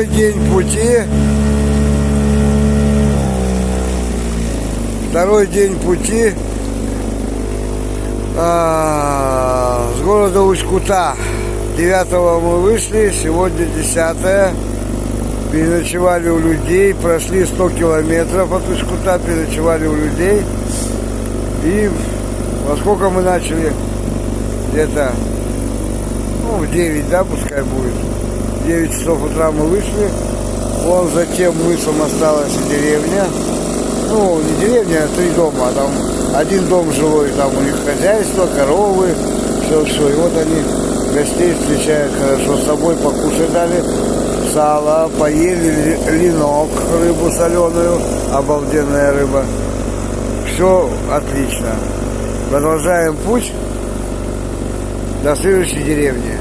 Второй день пути. Второй день пути с города Усть-Кута. 9-го мы вышли, сегодня 10-е. Переночевали у людей, прошли 100 километров от Усть-Кута, переночевали у людей. И во сколько мы начали? Где-то в 9, да, пускай будет. В 9 часов утра мы вышли. Вон за тем мысом осталась деревня. Ну, не деревня, а 3 дома. А там один дом жилой, там у них хозяйство, коровы, все. И вот они гостей встречают хорошо. С собой покушать дали. Сало, поели ленок, рыбу соленую, обалденная рыба. Все отлично. Продолжаем путь до следующей деревни.